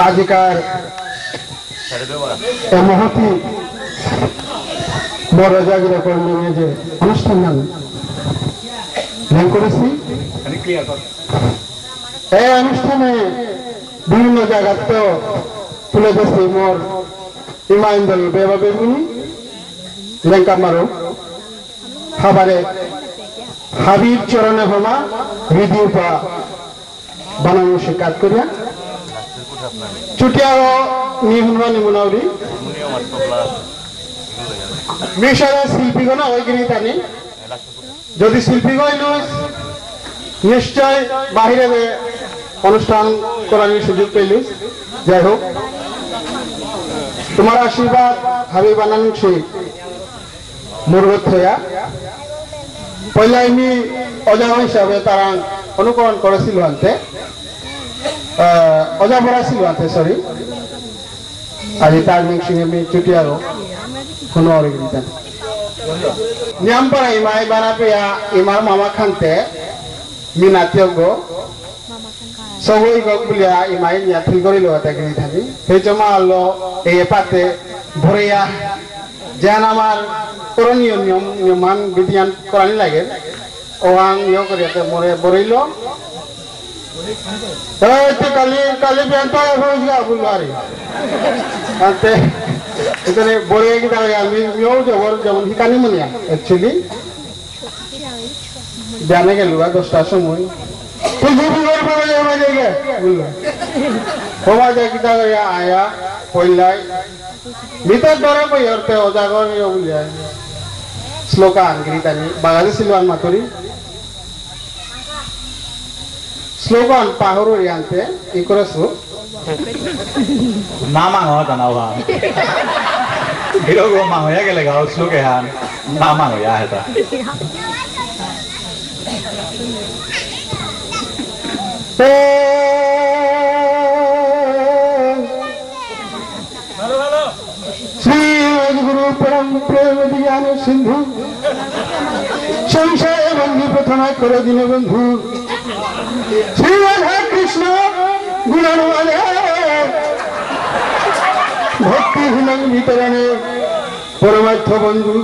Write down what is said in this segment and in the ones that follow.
আজিকার এই মহতি বড় জাগিরা করলে যে অনুষ্ঠান নাম করেছি এই অনুষ্ঠানে বিভিন্ন জায়গার তো তুলে ধরছি মোর ইমাইন্দল বেবা বেগুনি লেঙ্কা মারো খাবারে হাবিব চরণে হমা হৃদয় পা বানানো শিকার করিয়া চুটিয়াও নিহুনবা নিমুনাউরি মিশারা শিল্পীগণ ওইগিরি টানি যদি শিল্পীগণ নিশ্চয় বাহিরে অনুষ্ঠান করার সুযোগ পেলি যাই হোক তোমার আশীর্বাদ হাবি বানানছি মুরগত হইয়া পয়লা আমি অজানা হিসাবে তারা অনুকরণ করেছিল আনতে অজাভরা ছিল আনতে সরি আজি তার মিক্সিং আমি চুটিয়ারো কোনো অরিগিতান নিয়ম পড়া ইমাই বানা পেয়া ইমার মামা খানতে মিনাতিয়গ সবই গক বুলিয়া ইমাই নিয়া থুই করিল তাকে থাকি সেই জমা আলো এই পাতে ভরিয়া যেন আমার করণীয় নিয়মান বিধিয়ান করানি লাগে ও আং ইয়ে করিয়াতে মরে বরিল কালি কালি বেন্টা হইয়া বুলারি আতে এখানে বড়ে কি তার আমি মিও জবর যেমন হিকানি মনিয়া অ্যাকচুয়ালি জানে গেল 10টার সময় তুই বুবি করে পড়ে যাবে দেখে বুঝলো তোমার যা কি তার আয়া পয়লাই ভিতর ধরে কই অর্থে ওজাগর ইয়ে বুলিয়া শ্লোকান গীতানি বাঙালি সিলওয়ান মাতুরি স্লোগান পাহরো ইয়ান্তে ই করেছো নামা হয় জানাও হা হিরো মা হইয়া গেলে গাও শ্লোকে হান নামা হইয়া হেতা শ্রী গুরু পরম প্রেম জ্ঞান সিন্ধু সংশয় বন্ধু প্রথমা করে দিন বন্ধু শ্রী রাধা কৃষ্ণ গুণানুবাদে ভক্তি হীন বিতরণে পরমার্থ বন্ধু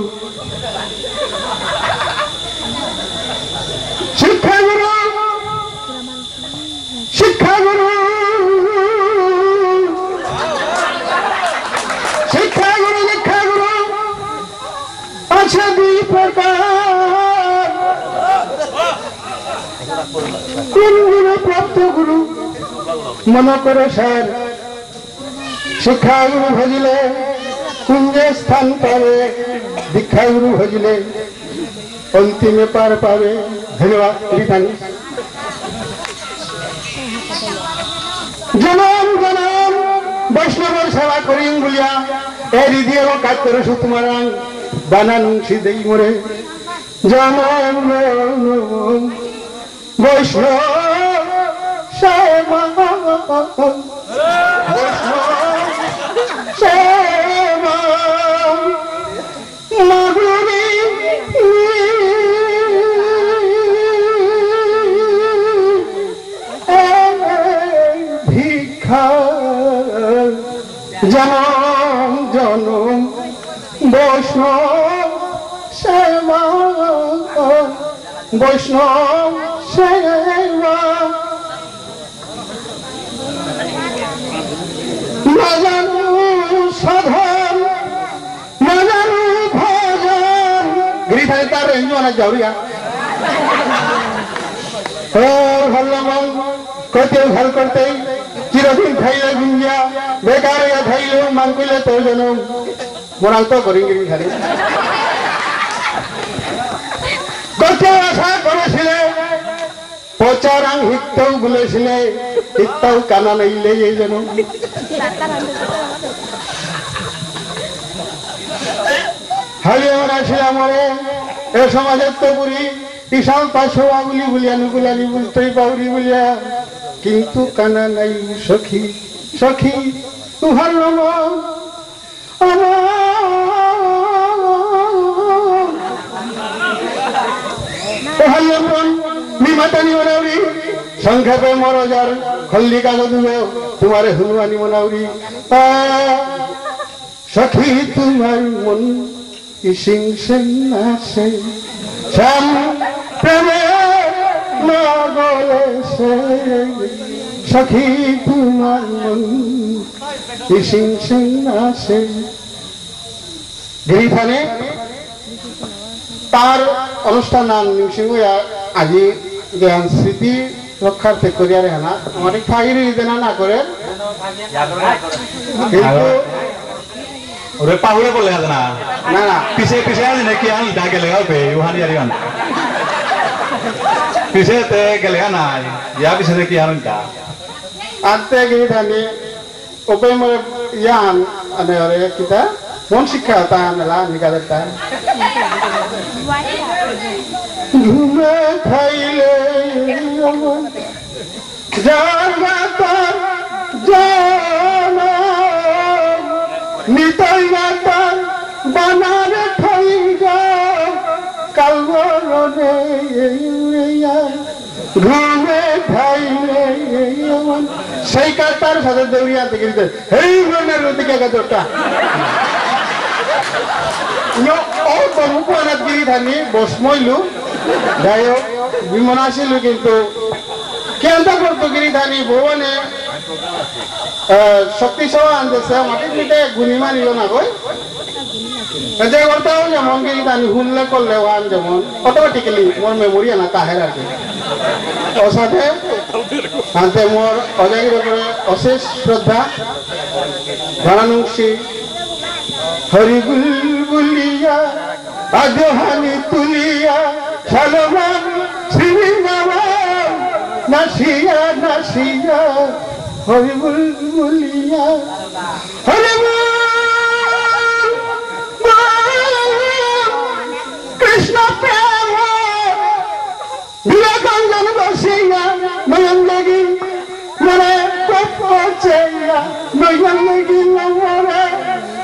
শিক্ষাগুরু শিক্ষাগুরু শিক্ষাগুরু দীক্ষাগুরু আছে দুই প্রকার কোন গুরু প্রাপ্ত গুরু মনে করে স্যার শিক্ষাগুরু ভজিলে কুঞ্জে স্থান পাবে দীক্ষাগুরু ভজিলে অন্তিমে পার পাবে ধন্যবাদ রিতানি জনম জনম বৈষ্ণবের সেবা করি বলিয়া এ হৃদয় কাজ করে সুতমারাং বানান সিদেই মরে জনম বৈষ্ণব সেবা সেবা মাধুরী ভিক্ষা জনম জনম বৈষ্ণব সেবা বৈষ্ণব সেবা না জানো সাধন না জানো ভজন গিরিধারে তার রেঞ্জ অনেক যাওয়া ও ভালো করতেও ভাল করতেই চিরদিন খাইলে গুঞ্জা বেকার খাইলে মান কইলে তোর জনম মোরাল তো করি গিরিধারে করতে আশা করেছিলে প্রচারাং হিত্তৌ বলেছিলে হিত্তৌ কানা নাইলে এই যেন হালি আমরা ছিলাম এ সমাজের তো পুরি বিশাল পাশোয়া বলি বলিয়া নুকুলালি বুঝতেই পাউরি বলিয়া কিন্তু কানা নাই সখী সখী তুহার নাম সংক্ষেপে মরজার খল্লি কাগজ তোমার হনুমানি মনাউরি সখী তোমার মন সিং সিং আসে শ্যাম প্রেমে নগলেছে সখী তোমার মন সিং সিং আসে গিরিখানে তার অনুষ্ঠান নাম নিংসিংহ আজি জ্ঞান স্মৃতি রক্ষার্থে করিয়ারে হানা আমার ফাইরি দেনা না করে কিন্তু ওরে পাহুরে বলে আছে না না না পিছে পিছে আছে নাকি আমি দা গেলে হবে ওহানি আর গান পিছে তে গেলে না ইয়া পিছে নাকি আর দা আনতে গিরিখানে ওপে মরে ইয়ান আনে ওরে কিতা মন শিক্ষা তা মেলা নিকালেতা ঘুমে খাইলে জাগাতার জানা নিতাই মাতার বানার খাইগা কালবরণে ঘুমে খাইলে সেই কাতার সাথে দেউরিয়া থেকে এই মনের রুদিকে গাজরটা ও তমুকুয়ানাত গিরি থানি বসমইলু যাই হোক বিমন আসিলু কিন্তু কেন্দ্র করতো গিরি থানি ভুবনে শক্তি সভা আনতেছে মাটি মিটে গুণিমা নিল না গই যে করতেও যেমন গিরি থানি হুললে করলে ওয়ান যেমন অটোমেটিক্যালি মোর মেমোরি আনা তাহের আর কি ওর সাথে আনতে মোর অজাগির উপরে অশেষ শ্রদ্ধা ধরানুংশী হরি বুলবুলিয়া আজহানি তুলিয়া সালমান শ্রীনামা নাসিয়া নাসিয়া হরি বুলবুলিয়া হরি কৃষ্ণ প্রেম বিবেকানন্দ বসিয়া নয়নগি মনে কপচেয়া নয়নগি মনে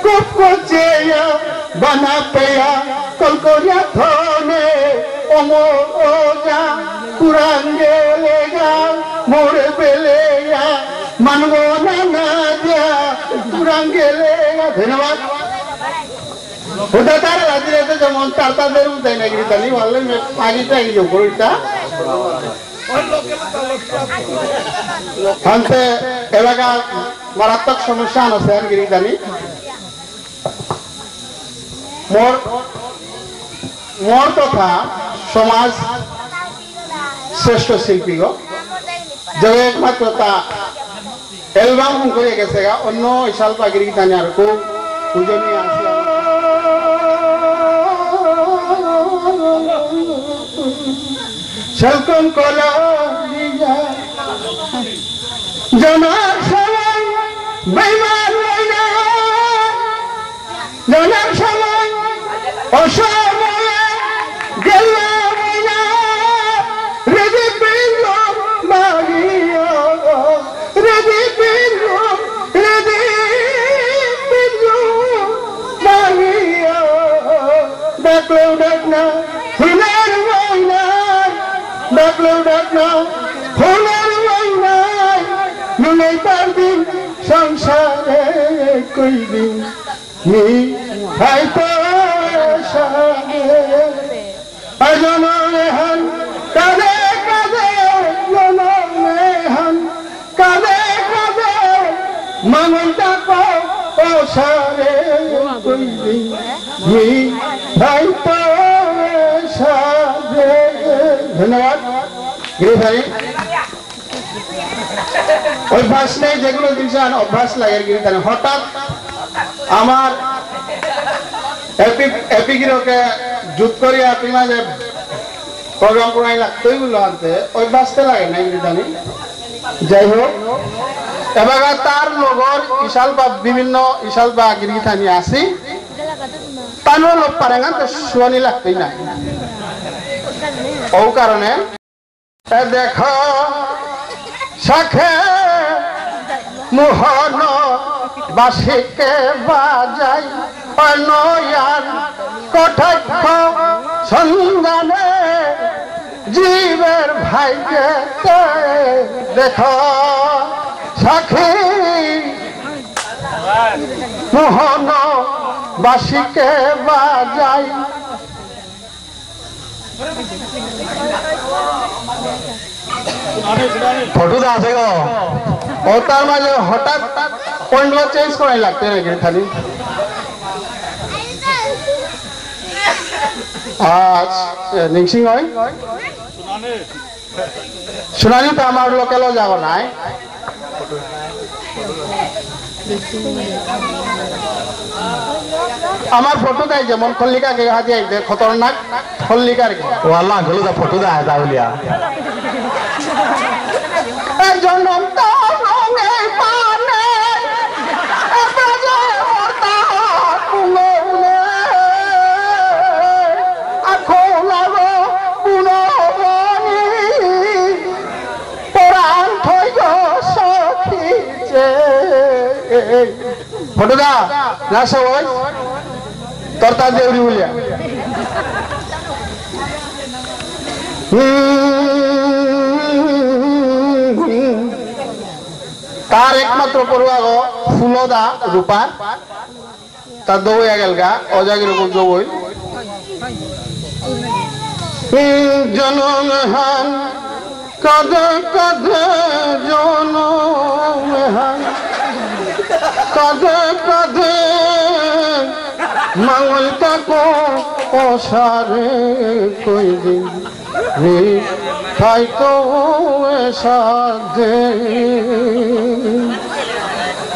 কপচেয়া বানা পেয়া কলকরিয়া ধনে অমর ওজা কুরাঙ্গে লেগা মোরে বেলেয়া মানবো না দিয়া কুরাঙ্গে লেগা ধন্যবাদ ওটা তার রাত্রিতে যেমন তার তাদের উঠে না গিরিতানি ভালো আগিটা গিয়ে গরুটা আনতে এলাকা মারাত্মক সমস্যা আছে আর গিরিতানি মোর তথা সমাজ শ্রেষ্ঠ শিল্পী গো যে একমাত্র তা এলবাম করে গেছে গা অন্য ইশাল পাগিরি তানি আর খুব পূজনীয় আছে সেরকম কলা জানার সময় বেইমান না জানার সময় অসময়ে গেল না রেডি পিল মাগিয়া রেডি পিল মাগিয়া ডাকলো ডাকনা ফুলের ওইনাই ডাকলো ডাকনা ফুলের ওইনাই নুলাই পারবি সংসারে কইদিন নি হয়তো জনমেহান কাঁদে কাঁদে জনমেহান কাঁদে কাঁদে মামনটা ও সারে কইদিন নি হয়তো সারে ধন্যবাদ গিরি ভাই অভ্যাস নেই যেগুলো জিনিস অভ্যাস লাগে গিরি তাহলে হঠাৎ আমার এপিগিরকে জুত করিয়া পিমা যে প্রোগ্রাম করাই লাগতোই বললো আনতে অভ্যাসতে লাগে না জানি যাই হোক এবার তার লগর ইশাল বা বিভিন্ন ইশাল বা গিরি থানি আসি তানও লোক পারে না তো শুয়ানি লাগতেই না ও কারণে দেখো শাখে মোহন বাসিকে বাজাই নয়ার কটাক্ষ সন্ধানে জীবের ভাইকে দেখো সাক্ষী মোহন বাসিকে বাজাই ফটোটা আছে গো ও তার মাঝে হঠাৎ পয়েন্টগুলো চেঞ্জ করাই লাগতে নাকি খালি আজ নিংসিং হয় শুনানি তো আমার লোকেলও যাব নাই আমার ফটো দেয় যেমন খল্লিকা কে হাতে খতরনাক খল্লিকার ও আল্লাহ গলো দা ফটো দা দাউলিয়া জনম তো রঙে পানে ফটো দা না সবাই তোর তার দেউরি বলিয়া তার একমাত্র পড়ুয়া গো ফুলদা রূপার তার দৌড়িয়া গেল গা অজাগির উপর দৌড় জনম হান কাঁদে কাঁদে জনম হান কাঁদে কাঁদে মাঙ্গল তাকো ওসারে কই দিন রে তাই তো সাধে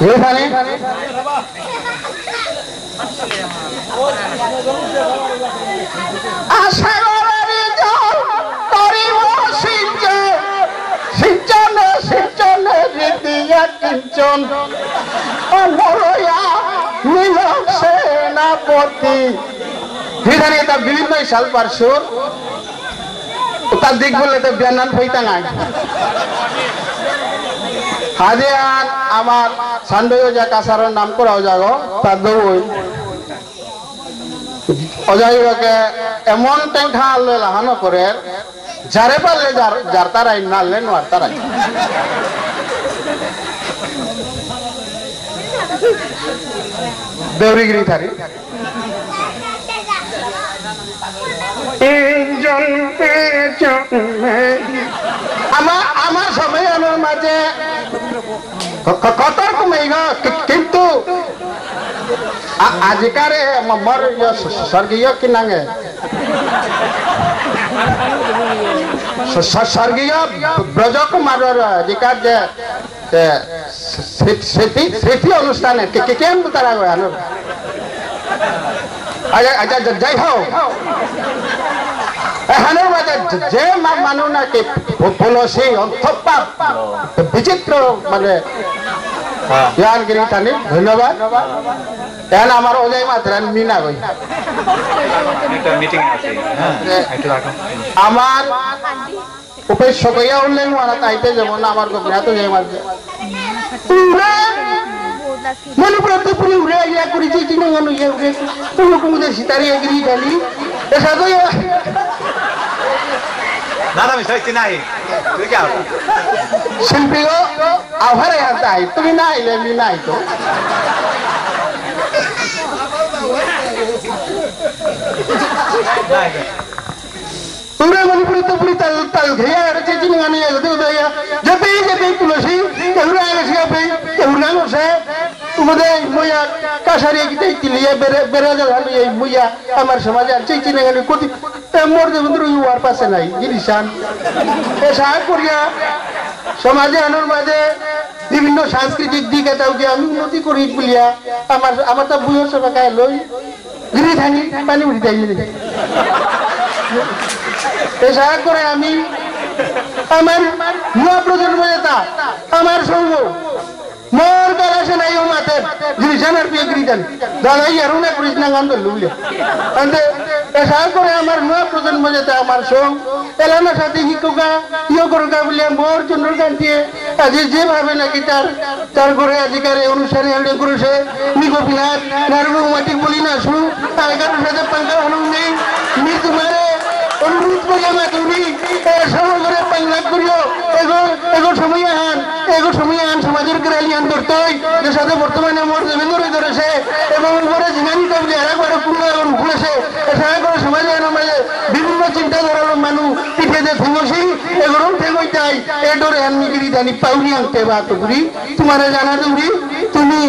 এখানে আশা সিঞ্চনে হৃদয়া কিঞ্চন অমরয়া মিলক সেনাপতি এখানে এটা বিভিন্ন সাল পারসুর তার দিক বলে তো বিয়ানান ফইতাঙায় হাজিয়ান আমার সান্ডয় যা কাসারের নাম করাও যাগো তার দৌড় অজাইবাকে এমন টেঙ্খা আনলে লাহানো করে যারে পারলে যার তারাই নালে নোয়ার তারাই দেউরিগিরি থারি আমার সময় আমার মাঝে কত কমে কিন্তু আজিকারে মর স্বর্গীয় কি নাগে স্বর্গীয় ব্রজকুমারের আজিকার যে স্মৃতি অনুষ্ঠানে কেন তারা যাই হোক এখানের মাঝে যে মানুষ নাকি পলসি অন্তঃপা বিচিত্র মানে জ্ঞানগিরি থানি ধন্যবাদ এখন আমার ওজাই মাত্রান মিনা গই আমার উপেশ সকইয়া উঠলেন মারা তাইতে যেমন আমার গোপনা তো যাই মাত্র মনে প্রাপ্ত পুরি উড়ে ইয়া করেছি চিনে গেল ইয়ে উড়ে কোনো কোনো সিতারি এগিরি খালি এসা তো দাদা আমি সত্যি নাই তুই কি শিল্পী গো আভারে হাতাই তুমি না আইলে আমি নাই তো তোমরা মণিপুরি তো পুরি তাল তাল ঘেয়া আছে চিনি গানি আগে উদয়া যেতে তুলসী কেহুরা গেছে আপে কেহুরা গেছে তোমাদের মুইয়া কাশারি গিতে কিলিয়ে বেরে যাল এই মুইয়া আমার সমাজে আছে চিনি গানি কোটি মোর দেবন্দ্র ইউয়ার পাশে নাই জিনিসান এ সাহায্য করিয়া সমাজে আনোর মাঝে বিভিন্ন সাংস্কৃতিক দিক এটাও কি আমি উন্নতি করি বলিয়া আমার তো বুঝো সবাই লই গিরি থাকি পানি উঠি যাই সাহায্য করে আমি আমার নয়া প্রজন্ম যেটা আমার সঙ্গ মোর কাছে নাই ও মাতে জিনিসানার পেয়ে গিরিতেন দাদাই আর না কৃষ্ণ গান তো লুবলে সাহায্য করে আমার নয়া প্রজন্ম যেটা আমার সঙ্গ এলানার সাথে শিক্ষকা ইয়ে করুকা বলে মোর চন্দ্র গান দিয়ে আজি যেভাবে নাকি তার ঘরে আজিকার অনুষ্ঠানে হলে করেছে নিগোপিনাথ নারু মাটি বলি না শু আগের সাথে পাঙ্কা হলুন নেই নি তোমারে অনুরোধ করি আমার তুমি সমাজের বাংলা করিও এগো সময় আন সমাজের গ্রালিয়ান ধরতই যে সাথে বর্তমানে আমার জমিনের ধরেছে এবং উপরে জিনানি কবলি আর একবার উপরেছে এছাড়া করে সমাজে মাঝে বিভিন্ন চিন্তাধারার মানুষ পিঠে যে থেমসি এগুলো থেমই যাই এডোরে আনমিগিরি জানি পাউনি আনতে বা তুগুরি তোমারে জানা দৌড়ি তুমি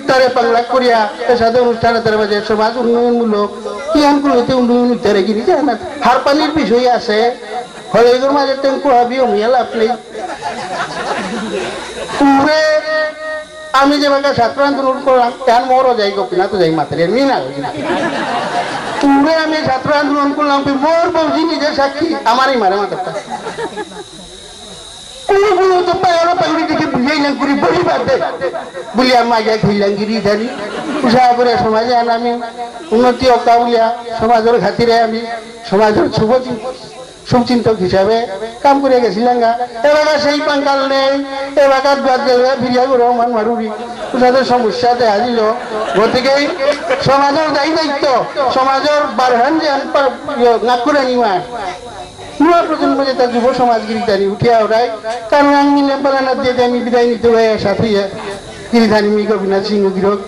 তারে পাগলা করিয়া এর সাথে অনুষ্ঠানে তার মাঝে সমাজ উন্নয়নমূলক কি আনগুলোতে উন্নয়ন তারে গিরি যায় না হার পানির বিষয় আছে হলে এগুলোর মাঝে টেঙ্কু হাবি অমিয়া লাভ নেই আমি যেভাবে ছাত্র আন্দোলন করলাম কেন মরও যাই গোপীনা তো যাই মাত্র এমনি না তুরে আমি ছাত্র আন্দোলন করলাম মোর বলছি নিজে সাক্ষী আমারই মারে মাথাটা তো পায়রা পাগড়ি দেখে বুঝাইলাম করি বলি বাদে বলি আমি আগে খেললাম গিরি ধারি উৎসাহ করে সমাজে আমি উন্নতি অকা বলিয়া সমাজের খাতিরে আমি সমাজের শুভচিন্তক হিসাবে কাম করে গেছিলাম গা এবার সেই পাঙ্কাল নেই এবার ফিরিয়া করে মান মারুরি তাদের সমস্যা দেখা দিল গতিকে সমাজের দায়ী দায়িত্ব সমাজের বারহান যে না করে নিমা নূয়া প্রজন্ম যেটা যুব সমাজগিরি জানি উঠিয়া ওরাই কারণ আমি লেম্পালানা দিয়ে আমি বিদায় নিতে হয়ে সাথে গিরিধানী মি গোপীনাথ সিংহ গিরক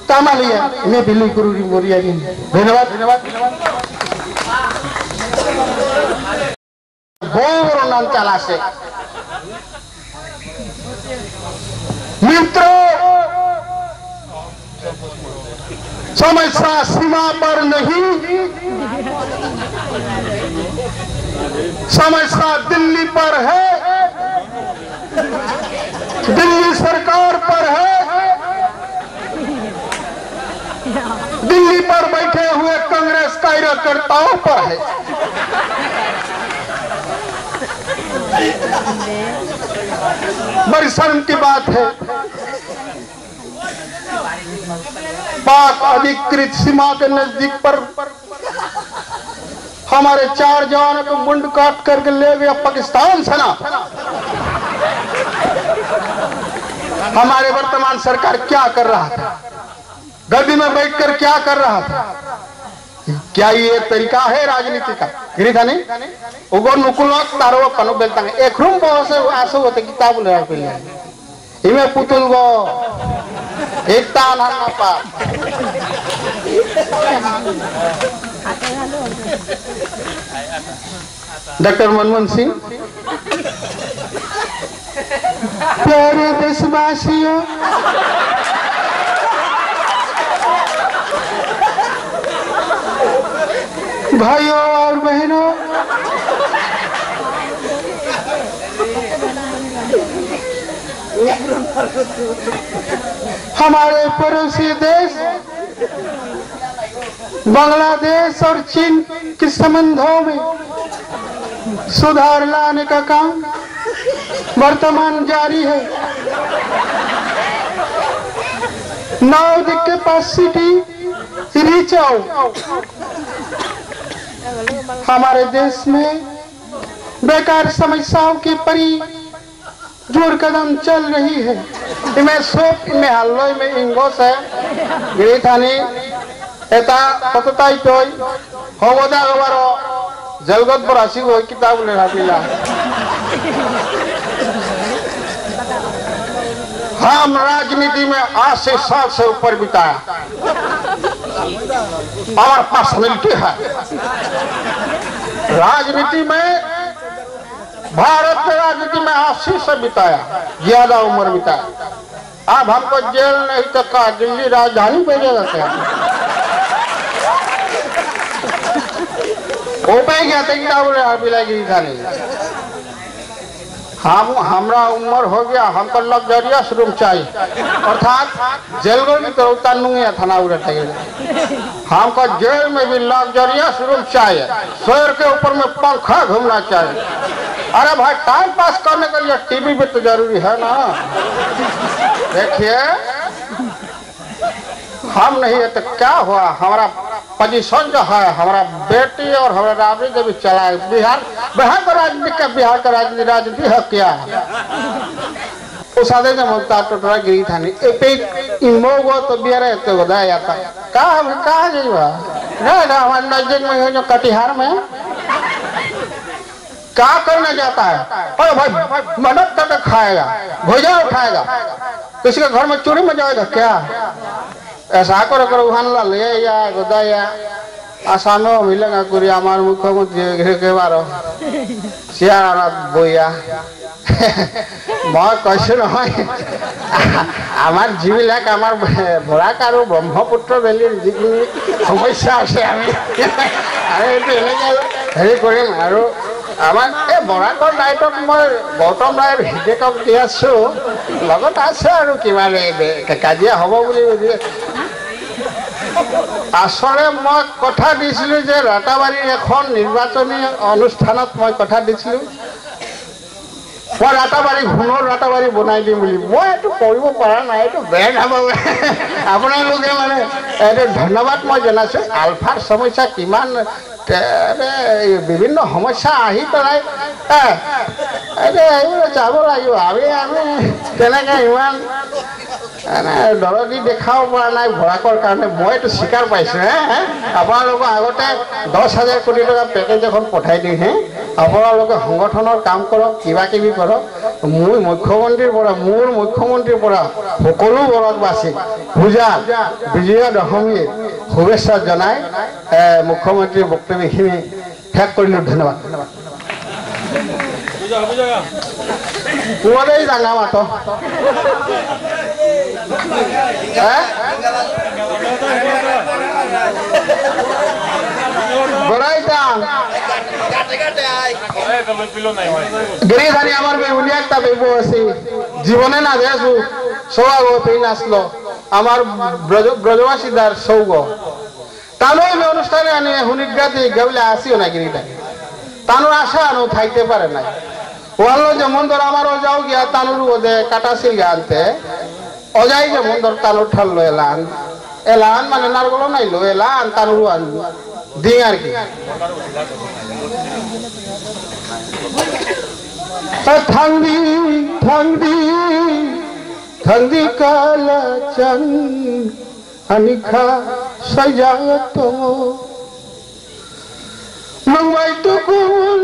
তামালিয়া মে বিলুই করুরি মরিয়া দিন ধন্যবাদ বড় নাম চালাছে मित्रों समस्या सीमा पर नहीं समस्या दिल्ली पर है दिल्ली सरकार पर है दिल्ली पर बैठे हुए कांग्रेस कार्यकर्ताओं पर है बड़ी शर्म की बात है पाक अधिकृत सीमा के नजदीक पर हमारे 4 जवानों को मुंड काट करके ले गया पाकिस्तान सेना हमारे वर्तमान सरकार क्या कर रहा था गद्दी में बैठकर क्या कर रहा था क्या ये तरीका है राजनीति का गिरिधानी उगो नुकुलक तारो कनो बेलता है एक रूम बहुत आसो होते किताब ले पे इमे पुतुल गो एकता नाना पा डॉक्टर मनमोहन सिंह प्यारे देशवासियों भाइयों और बहनों हमारे पड़ोसी देश बांग्लादेश और चीन के संबंधों में सुधार लाने का काम वर्तमान जारी है। Now the capacity reach out हमारे देश में बेकार समस्याओं की परी जोर कदम चल रही है इमे सोप इमे हल्लो इमे इंगोस है गिरिधानी एता पतताई तोय होगोदा गवारो जलगत बरासी को किताब ले राबिला हम राजनीति में 80 साल से ऊपर बिताया और पर्सनैलिटी है राजनीति में भारत के राजनीति में 80 से बिताया ज्यादा उम्र बिताया अब हमको जेल नहीं तो का दिल्ली राजधानी भेजा जाते हैं उपाय क्या तक बोले अभी जाने हम हमरा उम्र हो गया हमको लग्जरियस रूम चाहिए अर्थात जेल में तो उतारूंगे थाना उड़े हमको जेल में भी लग्जरियस रूम चाहिए शेर के ऊपर में पंखा घूमना चाहिए अरे भाई टाइम पास करने के लिए टीवी भी तो जरूरी है ना देखिए हम नहीं है तो क्या हुआ हमारा पोजीशन जो है हमारा बेटी और हमारा राबड़ी जो भी चला है बिहार का राजनीति है क्या है उस आदे ने मुल्ता टोटरा गिरी था नहीं पे इमोगो तो बिहार है तो बताया जाता कहाँ जाइए ना हमारे नजदीक में है जो कटिहार में क्या करने जाता है? अरे भाई मदद करके खाएगा, भोजन उठाएगा, किसी के घर में चोरी में जाएगा क्या? ऐसा करो करो हानला ले या गोदाया आसानो मिलेगा कुरी आमार मुख्यमंत्री के बारो सियारा बोया मैं कैसे নহয় আমার যিবিলাক আমার ভৰাক আৰু ব্ৰহ্মপুত্ৰ ভেলীৰ যিখিনি সমস্যা আছে আমি আৰু এইটো এনেকৈ হেৰি কৰিম আৰু আমাৰ এই বৰাকৰ দায়িত্বত মই গৌতম ৰায়ৰ হিদেকক দি আছোঁ লগত আছে আৰু কিমান কাজিয়া হ'ব বুলি আসলে মই কথা দিছিলোঁ যে ৰাতাবাৰীৰ এখন নিৰ্বাচনী অনুষ্ঠানত মই কথা দিছিলোঁ মই ৰাতাবাৰী সোণৰ ৰাতাবাৰী বনাই দিম বুলি মই এইটো কৰিব পৰা নাই এইটো বেয়া নাপাব আপোনালোকে মানে এইটো ধন্যবাদ মই জনাইছোঁ আলফাৰ সমস্যা কিমান বিভিন্ন সমস্যা আহি পেলাই এইবোৰ যাব লাগিব আমি তেনেকৈ ইমান দৰদি দেখাব পৰা নাই ভৰাকৰ কাৰণে মই এইটো স্বীকাৰ পাইছোঁ আপোনালোকৰ আগতে 10,000 কোটি টকা পেকেজ এখন পঠাই দিওঁ আপোনালোকে সংগঠনৰ কাম কৰক কিবা কিবি কৰক মোৰ মুখ্যমন্ত্ৰীৰ পৰা সকলো বৰকবাসীক পূজা বিজয়া দশমীৰ শুভেচ্ছা জনাই মুখ্যমন্ত্ৰীৰ বক্তব্যখিনি শেষ কৰিলোঁ ধন্যবাদ পুৱাৰেই ডাঙা মাত গিরিধারী আমার বেউলিয়া একটা বেবু আছে জীবনে না দেখু সৌগ পেই নাচলো আমার ব্রজবাসীদার সৌগ তানো এই অনুষ্ঠানে আনি হুনিগাতে গাবলে আসিও না গিরিধারী তানোর আশা আনো থাকতে পারে না ওয়ালো যেমন ধর আমারও যাও গিয়া তানুর ওদে কাটাছিল গানতে অজাই যেমন ধর তানুর ঠাললো এলান মানে নারগল নাইলো এলান তানুরু আনলো দিং আর কি থাংদি কালা চান আনিখা সাজাত মুম্বাই টুকুন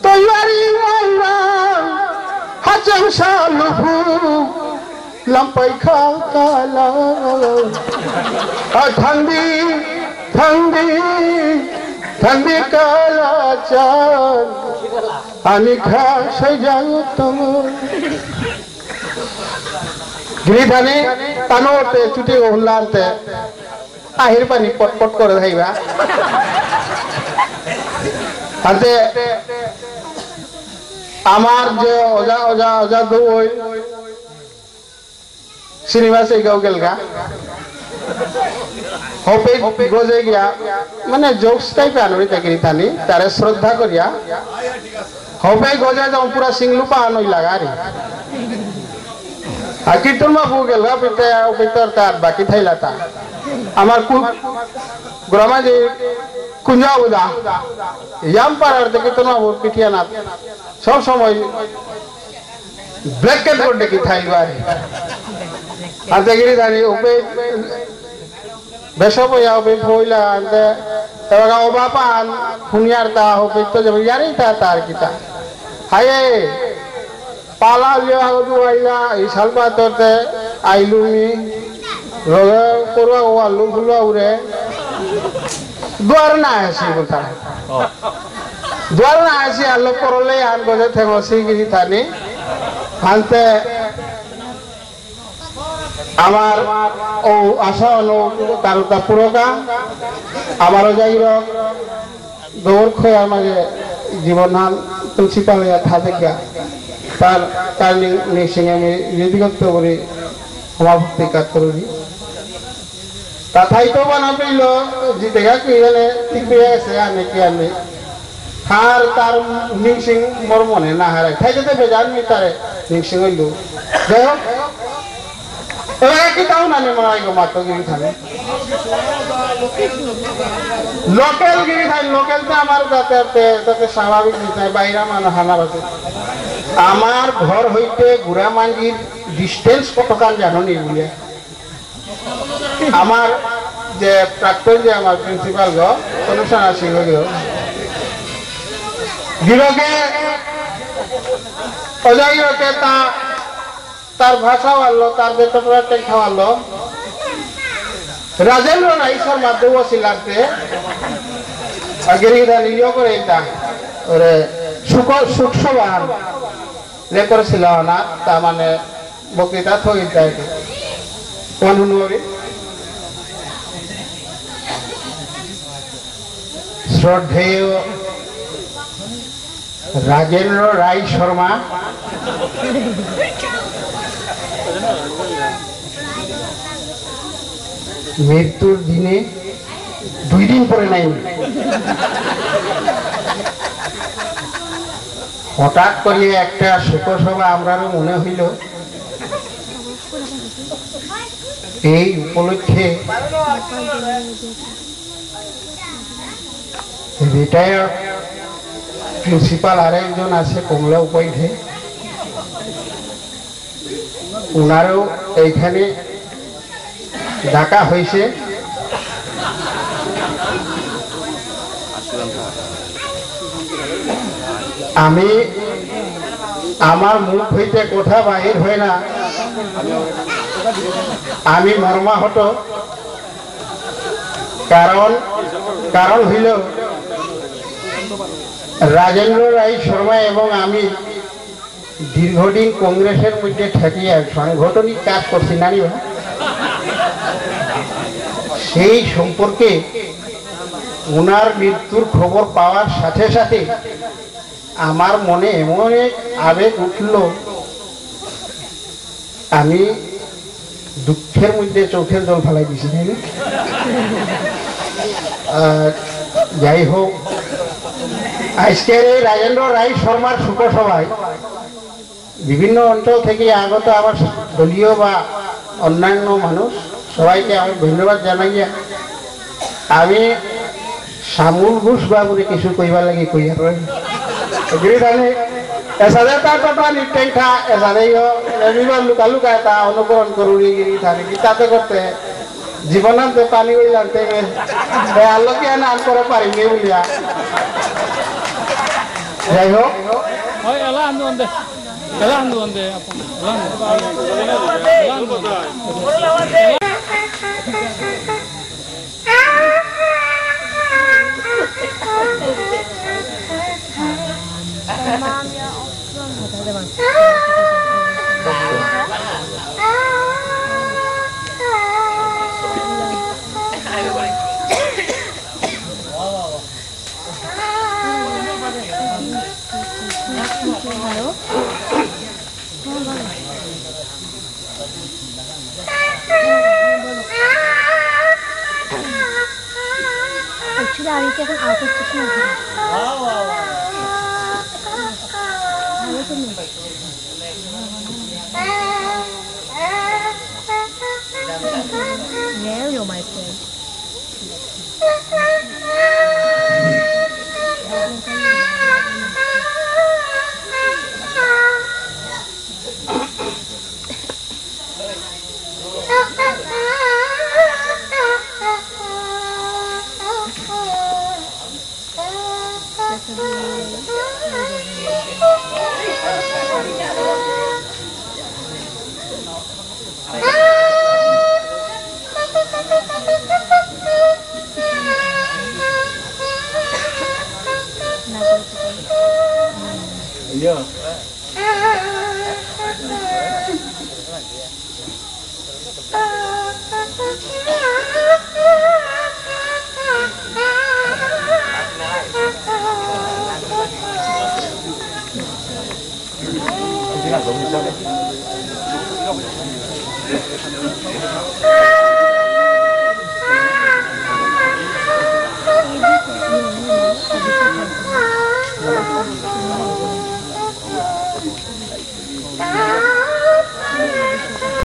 তৈয়ারি মাইরা হাজার সালুফু লাম্পাই খা কালা ঠান্ডি কালা চান আনিখা সাজাত গিরিধানী তানোতে চুটি উল্লানতে আহির পানি পটপট করে যাইবা হাতে আমার যে ওজা দই শ্রীনিবাস এই গাঁও গেলগা হপে গজে গিয়া মানে জোকস টাইপে আনবি তাকে থানি তারে শ্রদ্ধা করিয়া হপে গজে যাও পুরা সিংলু পাহানই লাগা রে আর কীর্তন বাবু গেলগা পিতর তার বাকি থাইলা তা আমার গ্রামে যে কুঞ্জা উদা ইয়াম পাড়ার থেকে কীর্তন বাবু পিঠিয়া না সব সময় ব্ল্যাক এন্ড দেখি থাইবা রে আর দেখি জানি ওপে বেসব ইয়া ওপে ফইলা আনতে এবারে ও বাপা খুনিয়ার তা ওপে তো যাবে ইয়ারি তা তার কিতা হায়ে পালা লিয়া হদু আইলা এই সালপাততে আইলুনি রগে করবা ও আলু ফুলবা উরে দুয়ার না আসি কথা দুয়ার না আসি আলো করলে আন গজে থেমসি গিরি থানি আনতে আমার ও আশা তারটা পুরোকা আমারও যাই রক দৌড় খোয়ার মাঝে জীবনহান প্রিন্সিপাল থাকে তার নিঃসঙ্গে আমি রেডিগত করে সভাপতি কাজ করি তাথাই তো বানাবিল দেখা কি হলে ঠিক হয়ে গেছে আমি কি আমি হার তার নিংসিং মোর মনে না হারাই খাই যেতে বেজান মি তারে নিংসিং হইল যাই হোক কি তাও না মারাই গো মাত্র গিরি থানে লোকাল গিরি থাই লোকালতে আমার যাতে স্বাভাবিক নিতে বাইরা মানে হানার আছে আমার ঘর হইতে গুড়ামাঙ্গির ডিস্টেন্স কতখান জানো নি বলে আমার যে প্রাক্তন যে আমার প্রিন্সিপাল গো অনুষ্ঠান আসি গিরকে অজাইরকে তার ভাষা আনলো, তার বেতনটা খাওয়ালো। রাজেন্দ্র রায় শর্মা দেবশিলাতে গিরিধান ইয়ে করে ওরে সুখসভান লে করেছিল না, তা মানে বক্তৃতা থই যায় অনুনরি শ্রদ্ধেয় রাজেন্দ্র রায় শর্মা মৃত্যুর দিনে 2 দিন পরে নাই হঠাৎ করে একটা শোকসভা আমরারও মনে হইল। এই উপলক্ষে রিটায়ার্ড প্রিন্সিপাল আরেকজন আছে কমলা উপাধ্যে, ওনারও এইখানে ডাকা হয়েছে। আমি আমার মুখ হইতে কথা বাহির হয় না, আমি মর্মাহত। কারণ হইল রাজেন্দ্র রায় শর্মা এবং আমি দীর্ঘদিন কংগ্রেসের মধ্যে থাকিয়া সাংগঠনিক কাজ করছি নারী, সেই সম্পর্কে ওনার মৃত্যুর খবর পাওয়ার সাথে সাথে আমার মনে এমন এক আবেগ উঠল, আমি দুঃখের মধ্যে চোখের জল ফেলাই দিছি। যাই হোক, আজকের এই রাজেন্দ্র রায় শর্মার শোকসভায় বিভিন্ন অঞ্চল থেকে আগত আমার দলীয় বা অন্যান্য মানুষ সবাইকে আমি ধন্যবাদ জানাইয়া আমি শ্যামল ঘোষ বাবুরে কিছু কইবার লাগে কইয়া গিরিধানে এসাদে তা নিটেংঠা এসাদে রবিবার লুকা লুকা তা অনুকরণ করুনি গিরিধানে গীতাতে করতে জীবনান্তে পানি হয়ে জানতে আলোকে নাম করে পারিনি বলিয়া। যাই হোক, Ah!